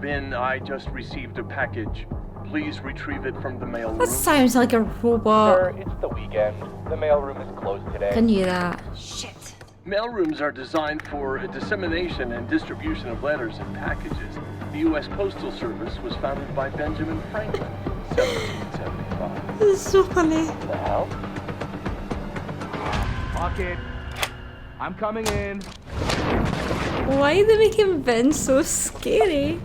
Vin, I just received a package. Please retrieve it from the mailroom. That sounds like a robot. Sir, it's the weekend. The mailroom is closed today. Can you that? Shit. Mailrooms are designed for a dissemination and distribution of letters and packages. The U.S. Postal Service was founded by Benjamin Franklin in 1775. This is so funny. What the hell? Pocket. I'm coming in. Why are they making Vin so scary?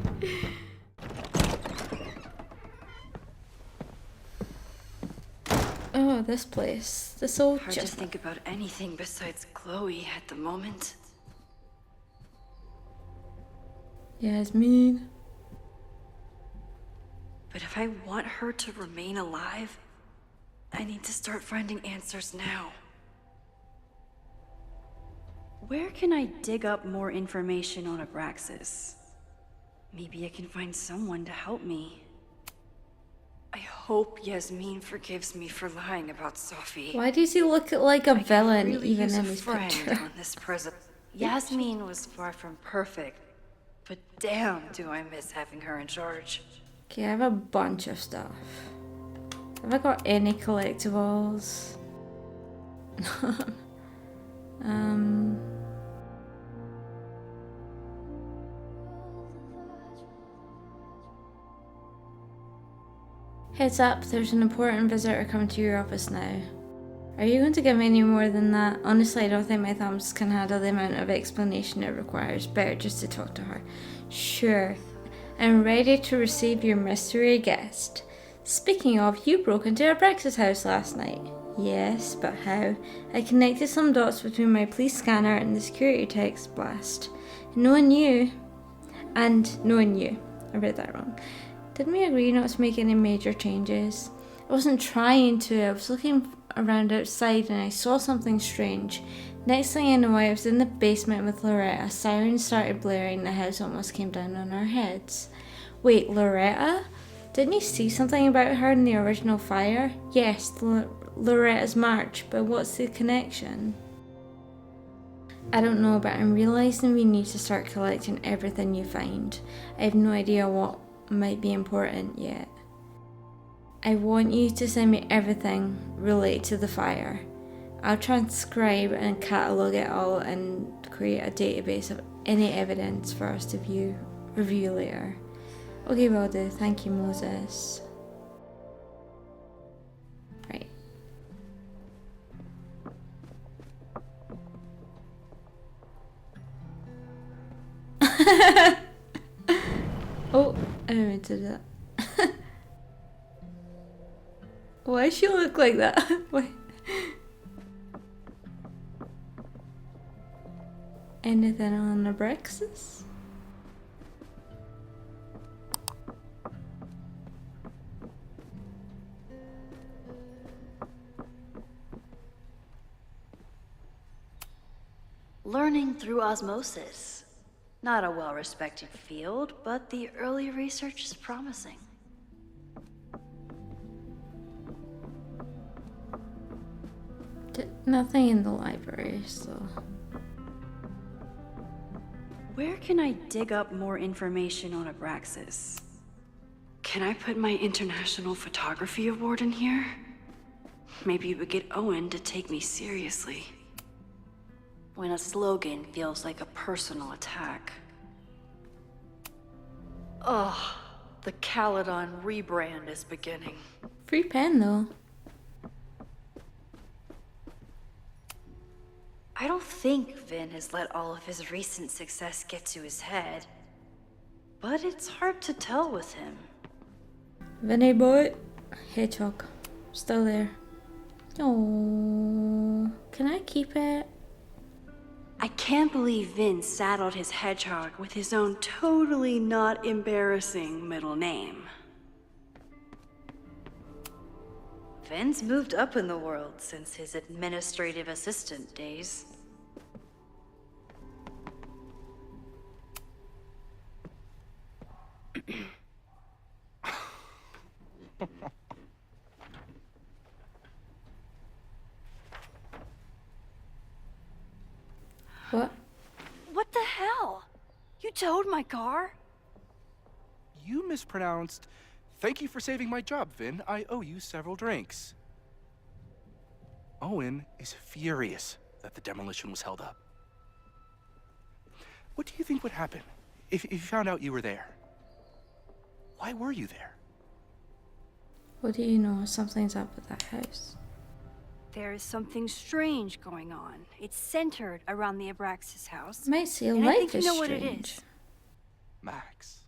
Oh, this place. This old Hard to think about anything besides Chloe at the moment. Yasmin. But if I want her to remain alive, I need to start finding answers now. Where can I dig up more information on Abraxas? Maybe I can find someone to help me. I hope Yasmin forgives me for lying about Safi. Why does he look like a villain Really even use in a his friend picture? on this present. Yasmin was far from perfect, but damn do I miss having her in charge. Okay, I have a bunch of stuff. Have I got any collectibles? Heads up, there's an important visitor coming to your office now. Are you going to give me any more than that? Honestly, I don't think my thumbs can handle the amount of explanation it requires. Better just to talk to her. Sure. I'm ready to receive your mystery guest. Speaking of, you broke into Abraxas' house last night. Yes, but how? I connected some dots between my police scanner and the security text blast. No one knew. And no one knew. I read that wrong. Didn't we agree not to make any major changes? I wasn't trying to. I was looking around outside and I saw something strange. Next thing I know, I was in the basement with Loretta. Sirens started blaring. The house almost came down on our heads. Wait, Loretta? Didn't you see something about her in the original fire? Yes, Loretta's march, but what's the connection? I don't know, but I'm realising we need to start collecting everything you find. I have no idea what might be important yet. I want you to send me everything related to the fire. I'll transcribe and catalogue it all and create a database of any evidence for us to review later. Okay, will do. Thank you, Moses. Right. Oh, I didn't mean to do that. Why does she look like that? Why? Anything on Abraxas? Learning through osmosis. Not a well-respected field, but the early research is promising. Nothing in the library, so... Where can I dig up more information on Abraxas? Can I put my International Photography Award in here? Maybe it would get Owen to take me seriously. When a slogan feels like a personal attack. Ugh, the Caledon rebrand is beginning. Free pen, though. I don't think Vin has let all of his recent success get to his head. But it's hard to tell with him. Vinny boy. Hedgehog. Still there. Oh, can I keep it? I can't believe Vin saddled his hedgehog with his own totally not embarrassing middle name. Vin's moved up in the world since his administrative assistant days. What? What the hell? You towed my car? you mispronounced, "Thank you for saving my job, Vin. I owe you several drinks." Owen is furious that the demolition was held up. What do you think would happen if you found out you were there? Why were you there? What do you know? Something's up with that house. There is something strange going on. It's centered around the Abraxas house. Might say and I life think you is know what it strange. is. Max,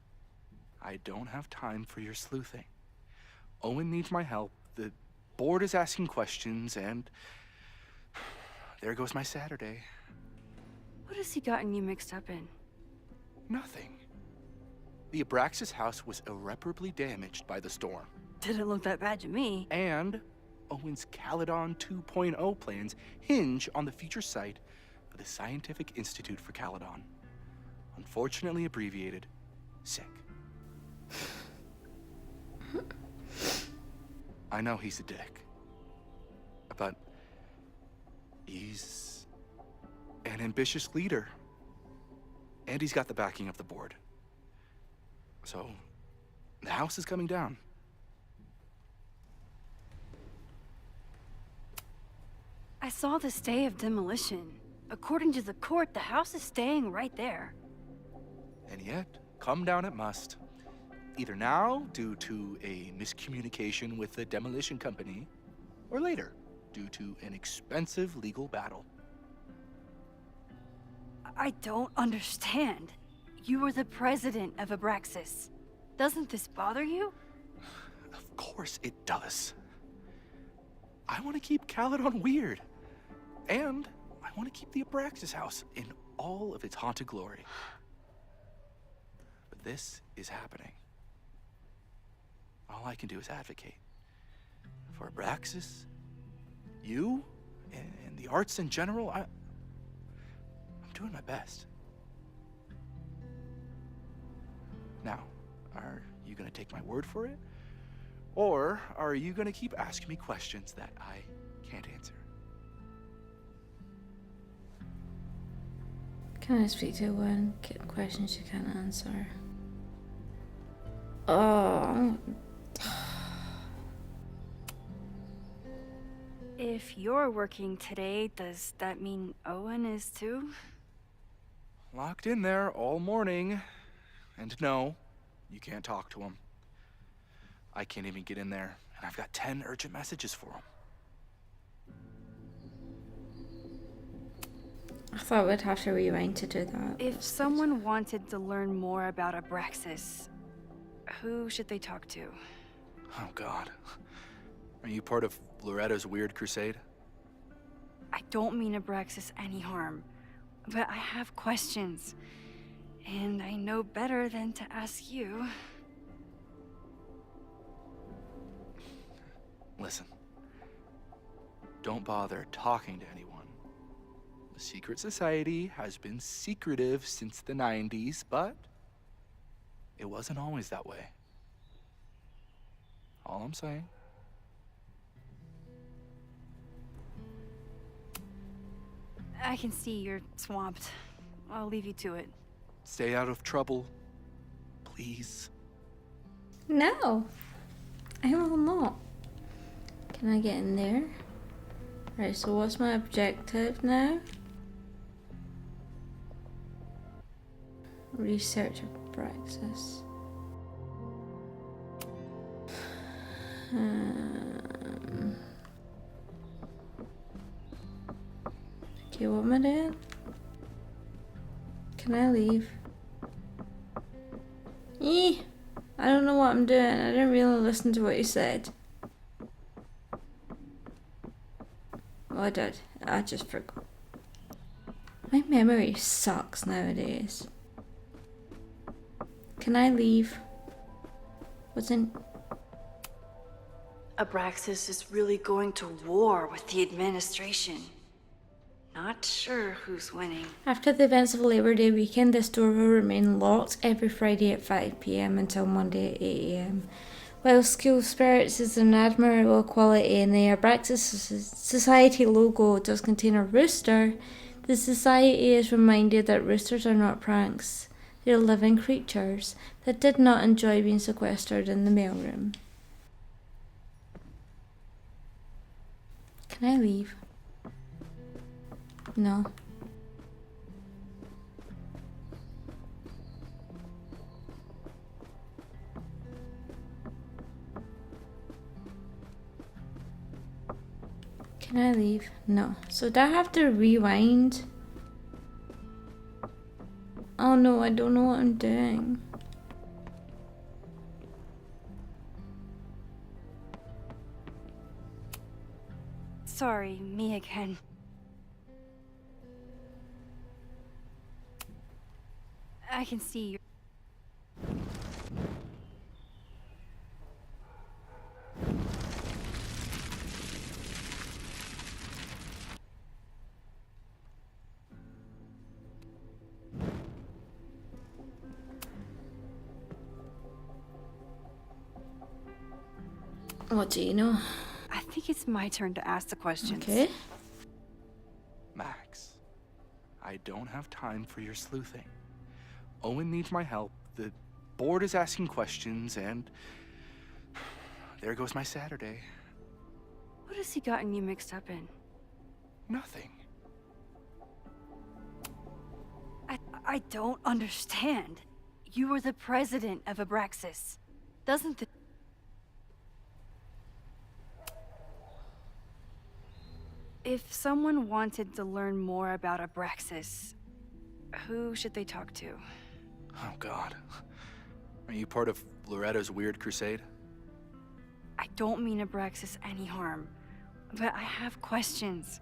I don't have time for your sleuthing. Owen needs my help. The board is asking questions, and there goes my Saturday. What has he gotten you mixed up in? Nothing. The Abraxas house was irreparably damaged by the storm. Didn't look that bad to me. And Owen's Caledon 2.0 plans hinge on the future site of the Scientific Institute for Caledon. Unfortunately abbreviated, SICK. I know he's a dick, but he's an ambitious leader. And he's got the backing of the board. So, the house is coming down. I saw the stay of demolition. According to the court, the house is staying right there. And yet, come down it must. Either now, due to a miscommunication with the demolition company, or later, due to an expensive legal battle. I don't understand. You were the president of Abraxas. Doesn't this bother you? Of course it does. I want to keep Caledon weird. And I want to keep the Abraxas house in all of its haunted glory. But this is happening. All I can do is advocate. For Abraxas, you, and the arts in general, I'm doing my best. Now, are you gonna take my word for it? Or are you gonna keep asking me questions that I can't answer? Can I speak to one questions you can't answer? Oh. If you're working today, does that mean Owen is too? Locked in there all morning. And no, you can't talk to him. I can't even get in there, and I've got 10 urgent messages for him. I thought we'd have to rewind to do that. If someone wanted to learn more about Abraxas, who should they talk to? Oh, God. Are you part of Loretta's weird crusade? I don't mean Abraxas any harm, but I have questions. And I know better than to ask you. Listen. Don't bother talking to anyone. The secret society has been secretive since the 90s, but it wasn't always that way. All I'm saying. I can see you're swamped. I'll leave you to it. Stay out of trouble, please. No, I will not. Can I get in there? Right, so what's my objective now? Research Abraxas. Okay, what am I doing? Can I leave? I don't know what I'm doing. I didn't really listen to what you said. Oh, I did. I just forgot. My memory sucks nowadays. Can I leave? What's in... Abraxas is really going to war with the administration. Not sure who's winning. After the events of Labor Day weekend, the store will remain locked every Friday at 5 p.m. until Monday at 8 a.m. While School Spirits is an admirable quality and the Abraxas Society logo does contain a rooster, the Society is reminded that roosters are not pranks. They're living creatures that did not enjoy being sequestered in the mailroom. Can I leave? No. Can I leave? No. So do I have to rewind? Oh no, I don't know what I'm doing. Sorry, me again. I can see you. What do you know? I think it's my turn to ask the questions. Okay. Max, I don't have time for your sleuthing. Owen needs my help, the board is asking questions, and there goes my Saturday. What has he gotten you mixed up in? Nothing. I don't understand. You were the president of Abraxas. Doesn't the... If someone wanted to learn more about Abraxas, who should they talk to? Oh, God. Are you part of Loretta's weird crusade? I don't mean Abraxas any harm, but I have questions.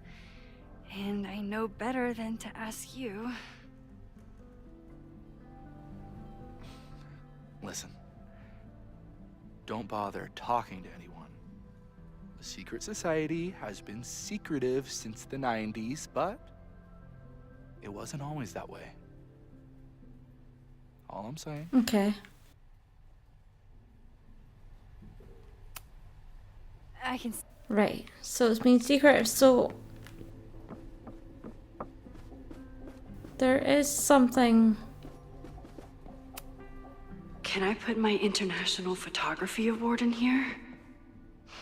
And I know better than to ask you. Listen. Don't bother talking to anyone. The secret society has been secretive since the 90s, but it wasn't always that way. All I'm saying. Okay. I can... Right. So it's been secret. So there is something. Can I put my International Photography Award in here?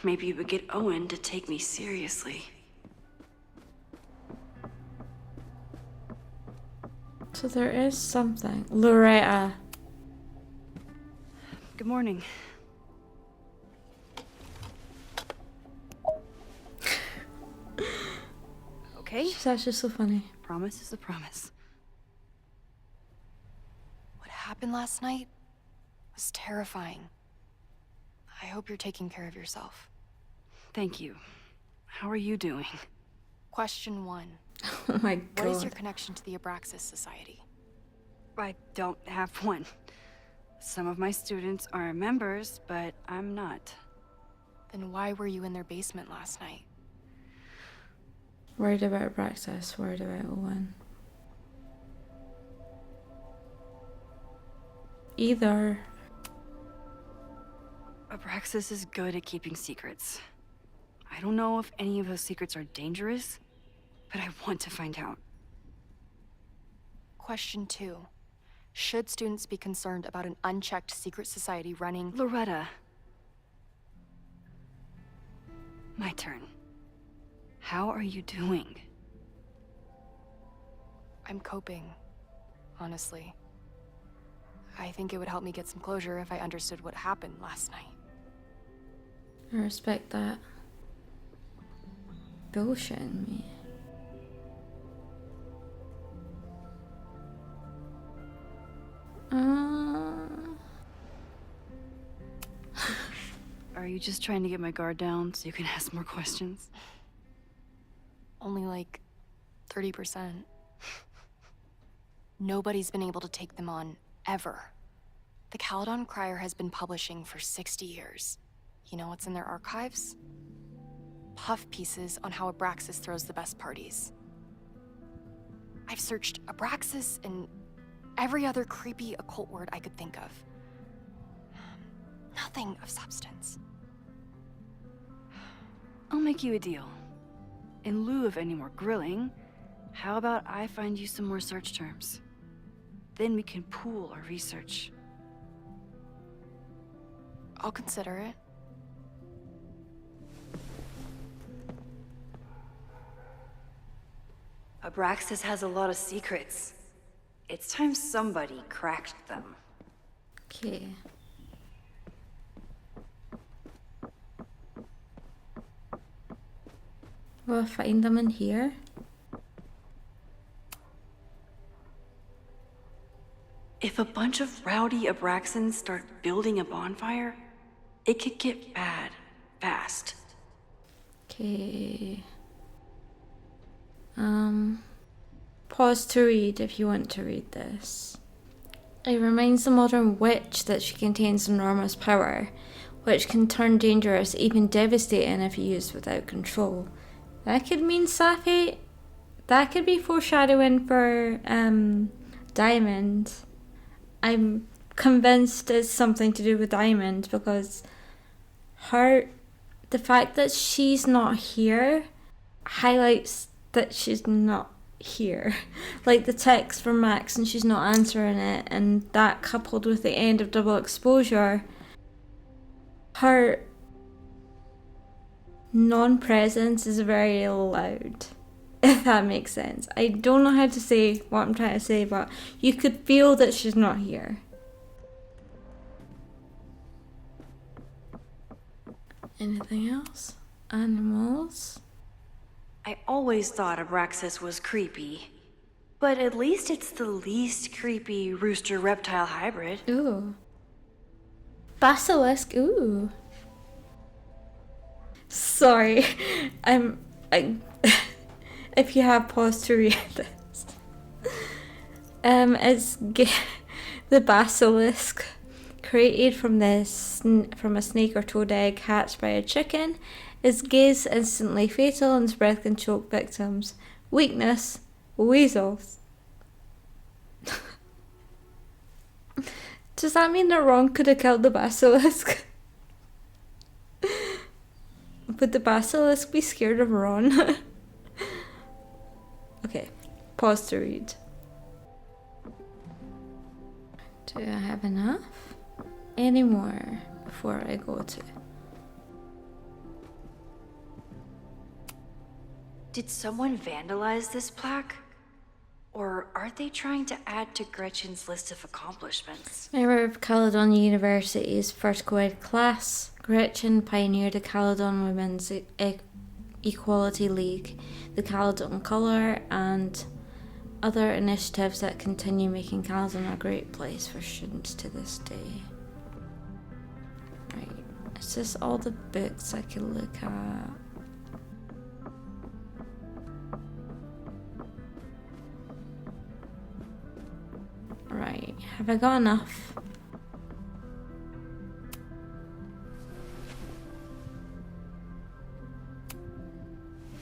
Maybe it would get Owen to take me seriously. So there is something. Loretta. Good morning. Okay? She's actually so funny. Promise is a promise. What happened last night was terrifying. I hope you're taking care of yourself. Thank you. How are you doing? Question 1. Oh my What is your god. connection to the Abraxas Society? I don't have one. Some of my students are members, but I'm not. Then why were you in their basement last night? Worried about Praxis, worried about Owen. Either. Abraxas is good at keeping secrets. I don't know if any of those secrets are dangerous, but I want to find out. Question 2. Should students be concerned about an unchecked secret society running... Loretta. My turn. How are you doing? I'm coping, honestly. I think it would help me get some closure if I understood what happened last night. I respect that. Bullshitting me. Are you just trying to get my guard down so you can ask more questions? Only like 30%. Nobody's been able to take them on, ever. The Caledon Crier has been publishing for 60 years. You know what's in their archives? Puff pieces on how Abraxas throws the best parties. I've searched Abraxas and every other creepy occult word I could think of. Nothing of substance. I'll make you a deal. In lieu of any more grilling, how about I find you some more search terms? Then we can pool our research. I'll consider it. Abraxas has a lot of secrets. It's time somebody cracked them. Okay. Will I find them in here? If a bunch of rowdy Abraxans start building a bonfire, it could get bad fast. Okay. Pause to read if you want to read this. It reminds the modern witch that she contains enormous power, which can turn dangerous, even devastating if used without control. That could mean Safi. That could be foreshadowing for Diamond. I'm convinced it's something to do with Diamond because the fact that she's not here highlights that she's not here. Like the text from Max and she's not answering it, and that coupled with the end of double exposure, her non-presence is very loud, if that makes sense. I don't know how to say what I'm trying to say, but you could feel that she's not here. Anything else? Animals? I always thought Abraxas was creepy, but at least it's the least creepy rooster-reptile hybrid. Ooh. Basilisk, ooh. Sorry, if you have paused to read this. The basilisk, created from a snake or toad egg hatched by a chicken, its gaze instantly fatal and its breath can choke victims. Weakness, weasels. Does that mean that Ron could have killed the basilisk? Would the basilisk be scared of Ron? Okay, pause to read. Do I have enough? Any more before I go to? Did someone vandalize this plaque? Or are they trying to add to Gretchen's list of accomplishments? Member of Caledon University's first co-ed class, Gretchen pioneered the Caledon Women's Equality League, the Caledon Colour, and other initiatives that continue making Caledon a great place for students to this day. Right, is this all the books I can look at? Right, have I got enough?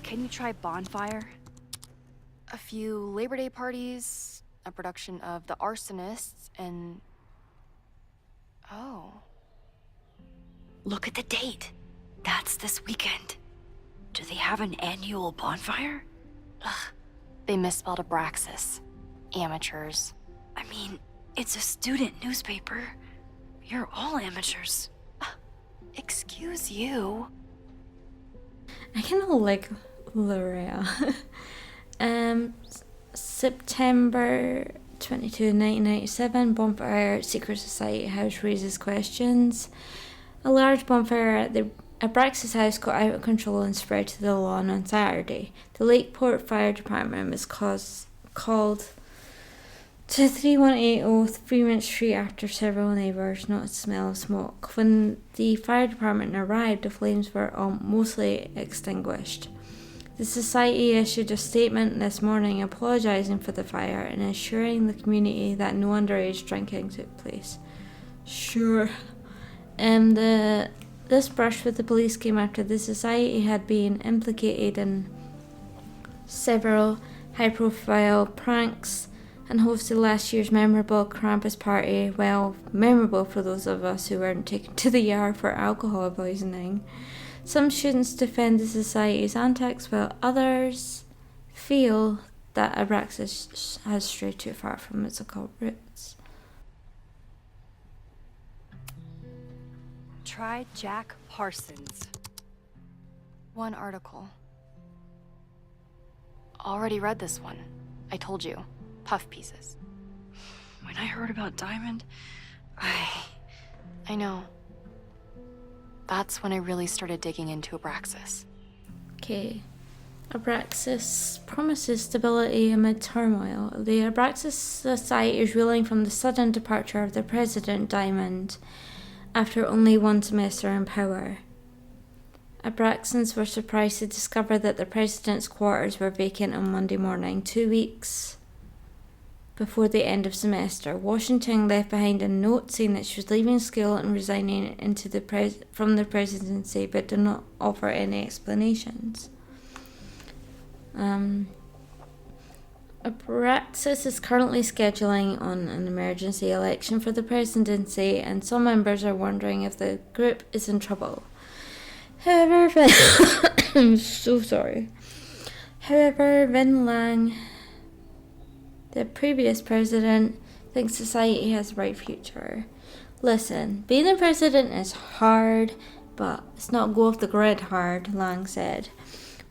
Can you try bonfire? A few Labor Day parties, a production of The Arsonists, and... Oh. Look at the date. That's this weekend. Do they have an annual bonfire? Ugh. They misspelled Abraxas. Amateurs. I mean, it's a student newspaper. You're all amateurs. Excuse you. I kind of like L'Oreal. September 22, 1997, bonfire at Secret Society House raises questions. A large bonfire at the Abraxas house got out of control and spread to the lawn on Saturday. The Lakeport Fire Department was called to 3180 Fremont Street after several neighbours noticed the smell of smoke. When the fire department arrived, the flames were mostly extinguished. The society issued a statement this morning apologising for the fire and assuring the community that no underage drinking took place. Sure. This brush with the police came after the society had been implicated in several high-profile pranks and hosted last year's memorable Krampus party, well, memorable for those of us who weren't taken to the ER for alcohol poisoning. Some students defend the society's antics, while others feel that Abraxas has strayed too far from its Try Jack Parsons. One article. Already read this one. I told you. Puff pieces. When I heard about Diamond, I know. That's when I really started digging into Abraxas. Okay. Abraxas promises stability amid turmoil. The Abraxas Society is reeling from the sudden departure of the President Diamond after only one semester in power. Abraxans were surprised to discover that the President's quarters were vacant on Monday morning, 2 weeks before the end of semester. Washington left behind a note saying that she was leaving school and resigning from the presidency, but did not offer any explanations. Abraxas is currently scheduling on an emergency election for the presidency, and some members are wondering if the group is in trouble. However, I'm so sorry. However, Vin Lang, the previous president, thinks society has a bright future. Listen, being the president is hard, but it's not go off the grid hard, Lang said.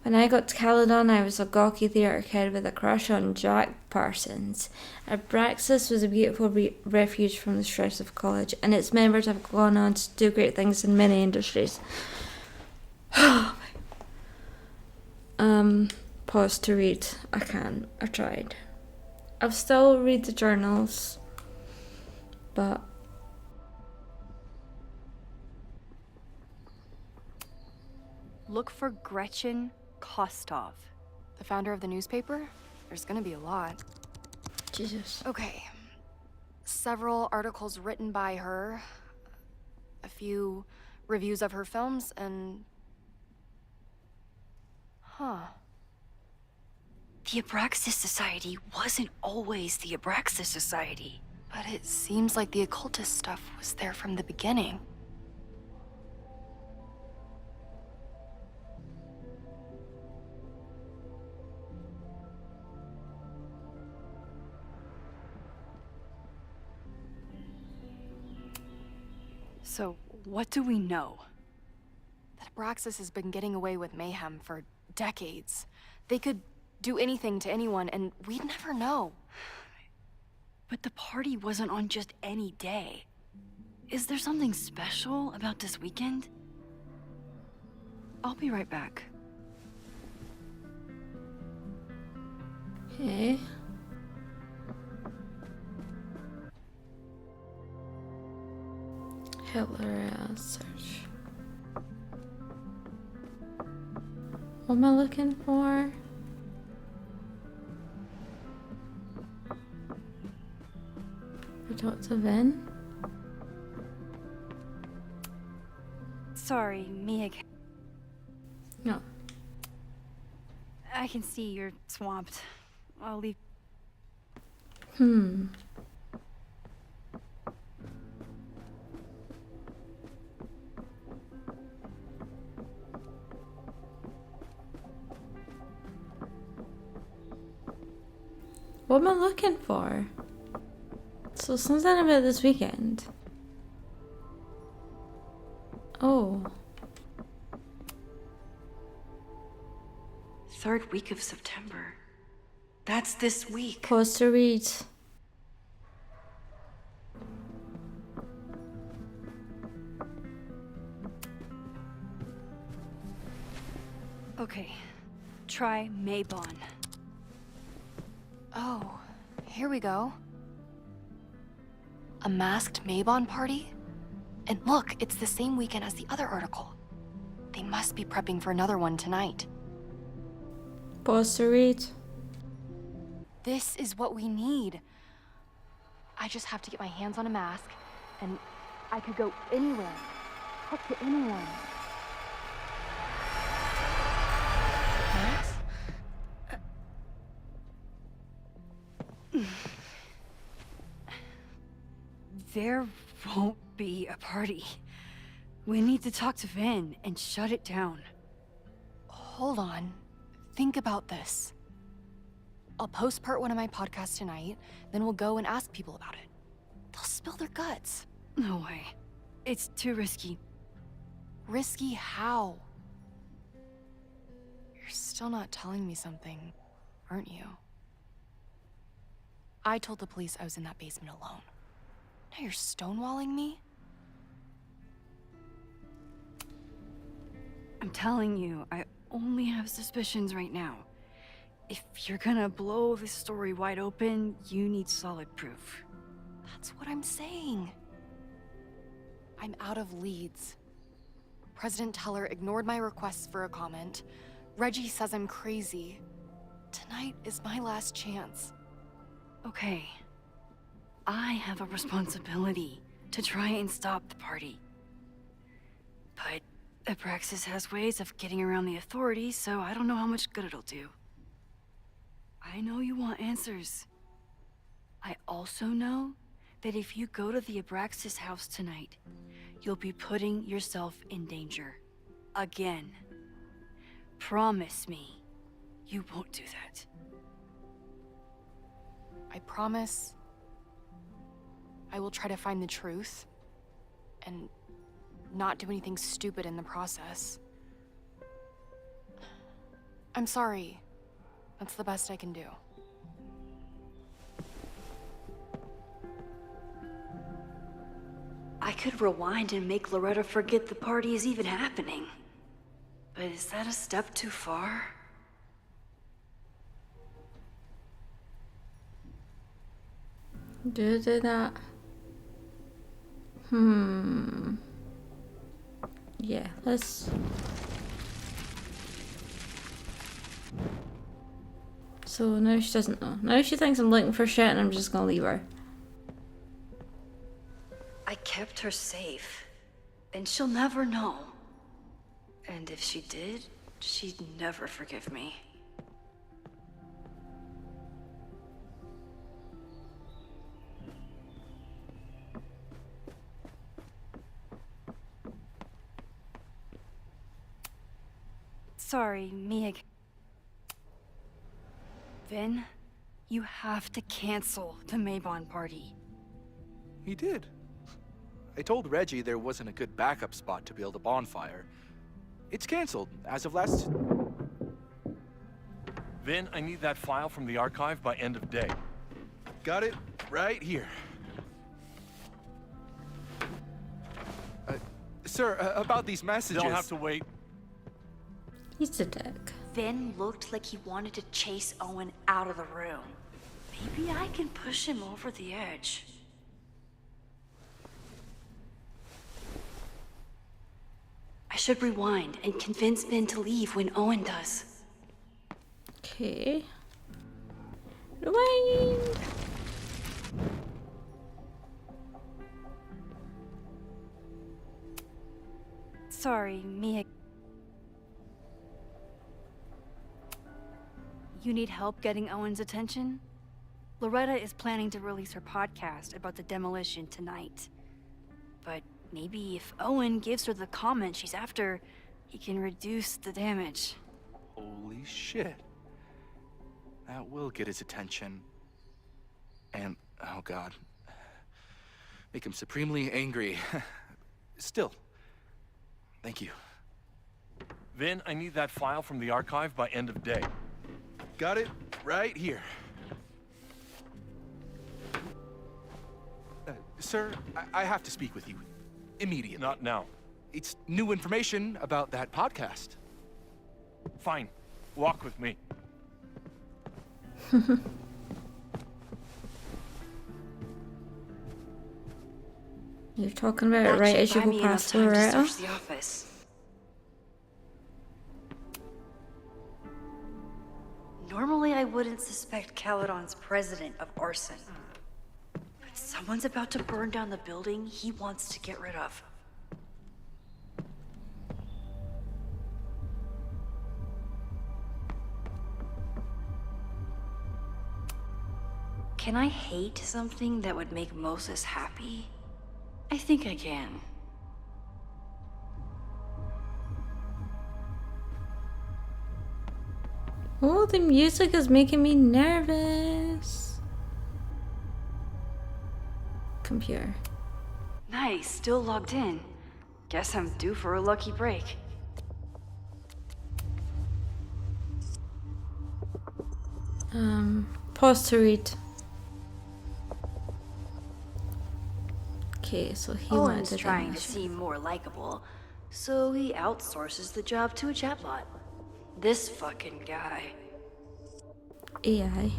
When I got to Caledon, I was a gawky theatre kid with a crush on Jack Parsons. Abraxas was a beautiful refuge from the stress of college, and its members have gone on to do great things in many industries. Pause to read. I can. I tried. I've still read the journals, but look for Gretchen Kostov. The founder of the newspaper? There's gonna be a lot. Jesus. Okay. Several articles written by her, a few reviews of her films, and... The Abraxas Society wasn't always the Abraxas Society. But it seems like the occultist stuff was there from the beginning. So, what do we know? That Abraxas has been getting away with mayhem for decades. They could do anything to anyone, and we'd never know. But the party wasn't on just any day. Is there something special about this weekend? I'll be right back. Okay. Hitler search. What am I looking for? For Dr. Vin? Sorry, me again. No. I can see you're swamped. I'll leave. What am I looking for? So something about this weekend. Oh. Third week of September. That's this week. Pause to read. Okay. Try Maybon. Oh, here we go. A masked Maybon party? And look, it's the same weekend as the other article. They must be prepping for another one tonight. Pause to read. This is what we need. I just have to get my hands on a mask, and I could go anywhere, talk to anyone. There won't be a party. We need to talk to Vin and shut it down. Hold on. Think about this. I'll post part 1 of my podcast tonight, then we'll go and ask people about it. They'll spill their guts. No way. It's too risky. Risky how? You're still not telling me something, aren't you? I told the police I was in that basement alone. Now you're stonewalling me? I'm telling you, I only have suspicions right now. If you're gonna blow this story wide open, you need solid proof. That's what I'm saying. I'm out of leads. President Teller ignored my requests for a comment. Reggie says I'm crazy. Tonight is my last chance. Okay. I have a responsibility to try and stop the party. But Abraxas has ways of getting around the authorities, so I don't know how much good it'll do. I know you want answers. I also know that if you go to the Abraxas house tonight, you'll be putting yourself in danger. Again. Promise me you won't do that. I promise I will try to find the truth and not do anything stupid in the process. I'm sorry. That's the best I can do. I could rewind and make Loretta forget the party is even happening. But is that a step too far? Do that. Yeah, let's... So now she doesn't know. Now she thinks I'm looking for shit and I'm just gonna leave her. I kept her safe, and she'll never know. And if she did, she'd never forgive me. Sorry, Mia. Vin, you have to cancel the Maybon party. He did. I told Reggie there wasn't a good backup spot to build a bonfire. It's canceled as of last... Vin, I need that file from the archive by end of day. Got it right here. Sir, about these messages... They'll have to wait. He's a dick. Vin looked like he wanted to chase Owen out of the room. Maybe I can push him over the edge. I should rewind and convince Vin to leave when Owen does. Okay. Rewind. Sorry, Mia. You need help getting Owen's attention? Loretta is planning to release her podcast about the demolition tonight. But maybe if Owen gives her the comment she's after, he can reduce the damage. Holy shit. That will get his attention. And, oh god. Make him supremely angry. Still. Thank you. Vin, I need that file from the archive by end of day. Got it right here. Sir, I have to speak with you. Immediately. Not now. It's new information about that podcast. Fine. Walk with me. You're talking about it right as you go past Loretta. The office. Normally, I wouldn't suspect Caledon's president of arson. But someone's about to burn down the building he wants to get rid of. Can I hate something that would make Moses happy? I think I can. Oh, the music is making me nervous. Computer. Nice, still logged in. Guess I'm due for a lucky break. Pause to read. Okay, so he wanted Owen's to trying to demolish it. seem more likable, so he outsources the job to a chatbot. This fucking guy. AI.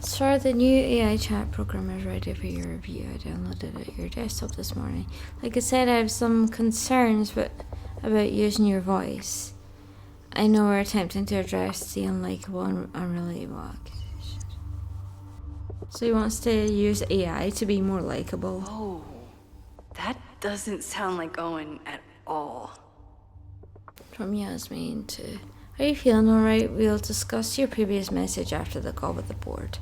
Sir, the new AI chat program is ready for your review. I downloaded it at your desktop this morning. Like I said, I have some concerns about using your voice. I know we're attempting to address the unlikable and unrelatable accusations. So he wants to use AI to be more likable. Oh, that doesn't sound like Owen at all. From Yasmin to... Are you feeling alright? We'll discuss your previous message after the call with the board.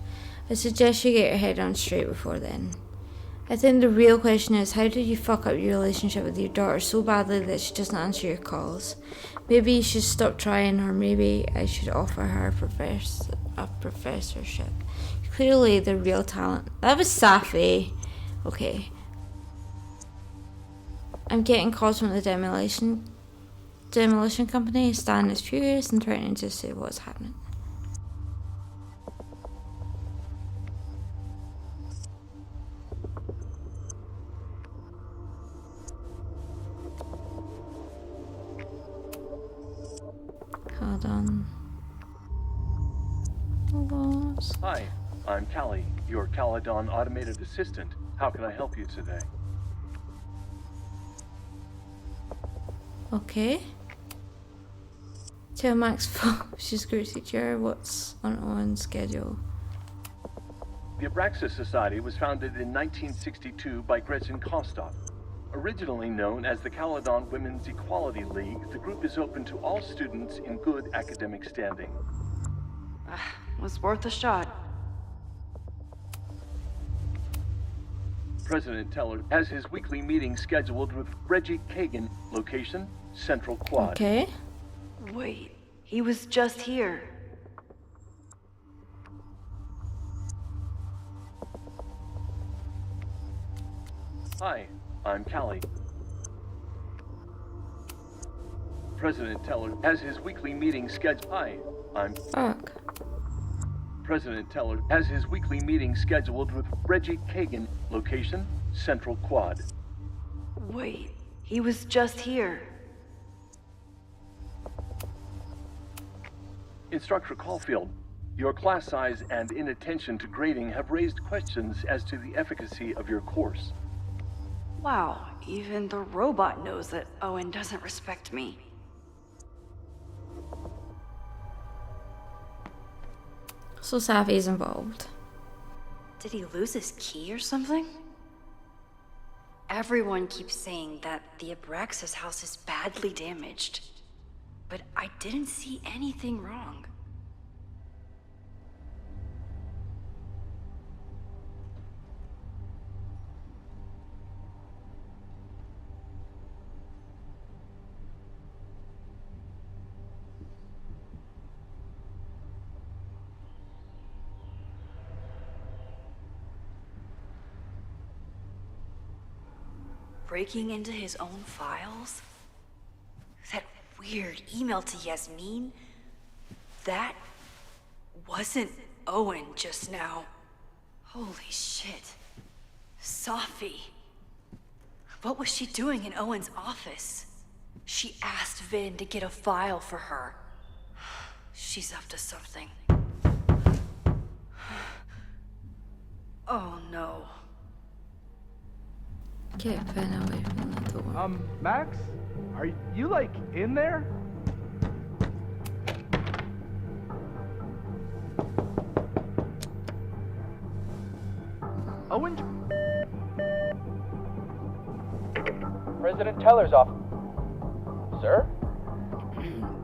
I suggest you get your head on straight before then. I think the real question is, how did you fuck up your relationship with your daughter so badly that she doesn't answer your calls? Maybe you should stop trying, or maybe I should offer her a professorship. Clearly the real talent. That was Safi. Okay. I'm getting calls from the demolition company. Stan is furious and threatening to say what's happening. Hold on. Hi, I'm Callie, your Caledon automated assistant. How can I help you today? Okay. Tell Max she's a great teacher. What's on Owen's schedule? The Abraxas Society was founded in 1962 by Gretchen Kostov. Originally known as the Caledon Women's Equality League, the group is open to all students in good academic standing. Was worth a shot. President Teller has his weekly meeting scheduled with Reggie Kagan, location, Central Quad. Okay. Wait, he was just here. Hi, I'm Callie. President Teller has his weekly meeting scheduled. Hi, I'm... Fuck. President Teller has his weekly meeting scheduled with Reggie Kagan, location, Central Quad. Wait, he was just here. Instructor Caulfield, your class size and inattention to grading have raised questions as to the efficacy of your course. Wow, even the robot knows that Owen doesn't respect me. So Safi's involved. Did he lose his key or something? Everyone keeps saying that the Abraxas house is badly damaged, but I didn't see anything wrong. Breaking into his own files? That weird email to Yasmin? That wasn't Owen just now. Holy shit. Safi. What was she doing in Owen's office? She asked Vin to get a file for her. She's up to something. Oh no. Get Vin away from the door. Max? Are you, like, in there? Owen? President Teller's off. Sir?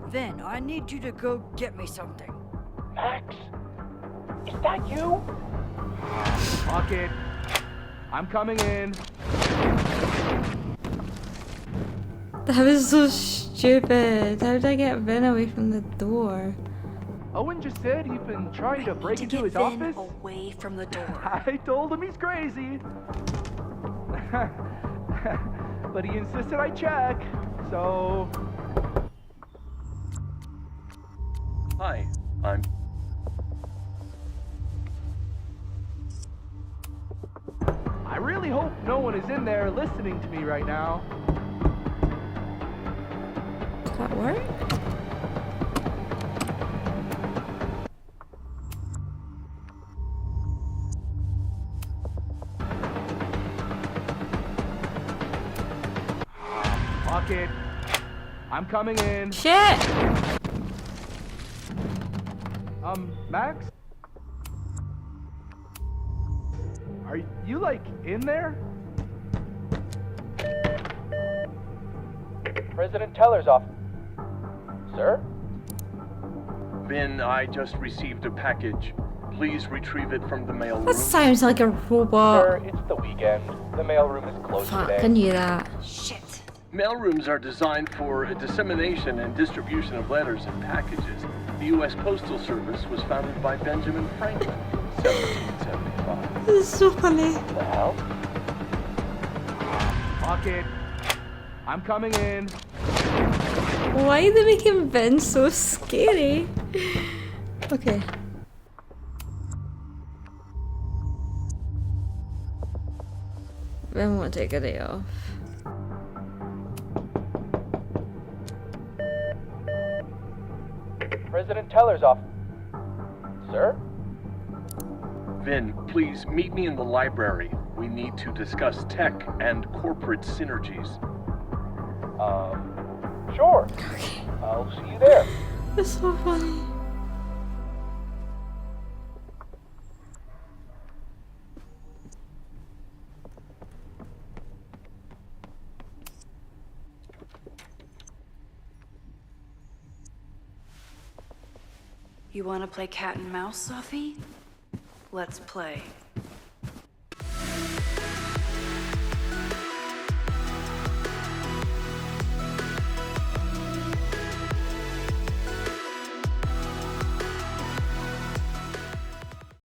Vin, I need you to go get me something. Max? Is that you? Fuck it. I'm coming in. That was so stupid. How did I get Vin away from the door? Owen just said he's been trying to break into his Vin office. away from the door. I told him he's crazy. But he insisted I check, so... Hi, I'm... I really hope no one is in there listening to me right now. Does that work? Fuck it. I'm coming in. Shit! Max? Are you, like, in there? President Teller's off. Sir? Vin, I just received a package. Please retrieve it from the mail room. That sounds like a robot. Sir, it's the weekend. The mailroom is closed Fuck, today. I knew that. Shit. Mailrooms are designed for dissemination and distribution of letters and packages. The U.S. Postal Service was founded by Benjamin Franklin in 1775. This is so funny. What the hell? Fuck it. I'm coming in. Why are they making Ben so scary? Okay. Ben won't take a day off. President Teller's off. Sir? Vin, please meet me in the library. We need to discuss tech and corporate synergies. Sure. I'll see you there. That's so funny. You want to play cat and mouse, Safi? Let's play.